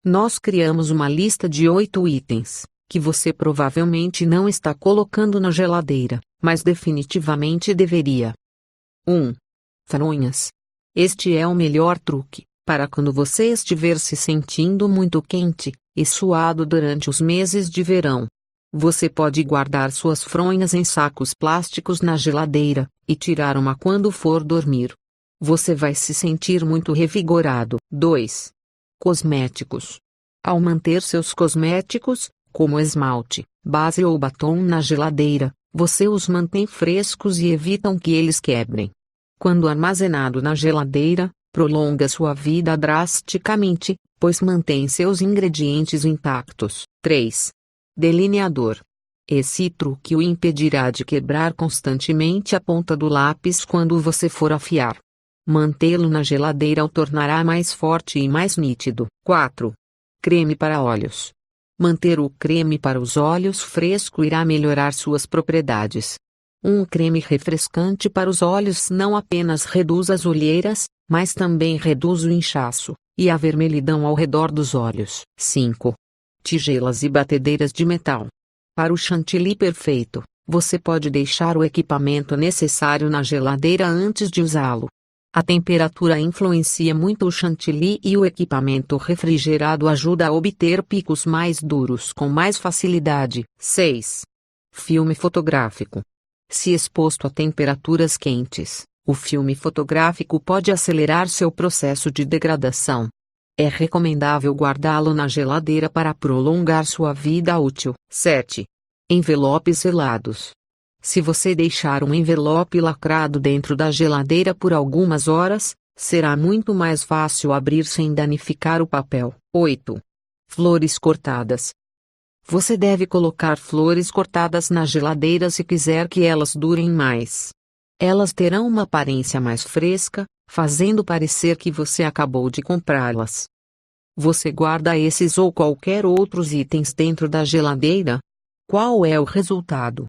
Nós criamos uma lista de 8 itens, que você provavelmente não está colocando na geladeira, mas definitivamente deveria. 1. Fronhas. Este é o melhor truque, para quando você estiver se sentindo muito quente e suado durante os meses de verão. Você pode guardar suas fronhas em sacos plásticos na geladeira, e tirar uma quando for dormir. Você vai se sentir muito revigorado. 2. Cosméticos. Ao manter seus cosméticos, como esmalte, base ou batom na geladeira, você os mantém frescos e evitam que eles quebrem. Quando armazenado na geladeira, prolonga sua vida drasticamente, pois mantém seus ingredientes intactos. 3. Delineador. Esse truque o impedirá de quebrar constantemente a ponta do lápis quando você for afiar. Mantê-lo na geladeira o tornará mais forte e mais nítido. 4. Creme para olhos. Manter o creme para os olhos fresco irá melhorar suas propriedades. Um creme refrescante para os olhos não apenas reduz as olheiras, mas também reduz o inchaço e a vermelhidão ao redor dos olhos. 5. Tigelas e batedeiras de metal. Para o chantilly perfeito, você pode deixar o equipamento necessário na geladeira antes de usá-lo. A temperatura influencia muito o chantilly e o equipamento refrigerado ajuda a obter picos mais duros com mais facilidade. 6. Filme fotográfico. Se exposto a temperaturas quentes, o filme fotográfico pode acelerar seu processo de degradação. É recomendável guardá-lo na geladeira para prolongar sua vida útil. 7. Envelopes selados. Se você deixar um envelope lacrado dentro da geladeira por algumas horas, será muito mais fácil abrir sem danificar o papel. 8. Flores cortadas. Você deve colocar flores cortadas na geladeira se quiser que elas durem mais. Elas terão uma aparência mais fresca, fazendo parecer que você acabou de comprá-las. Você guarda esses ou qualquer outros itens dentro da geladeira? Qual é o resultado?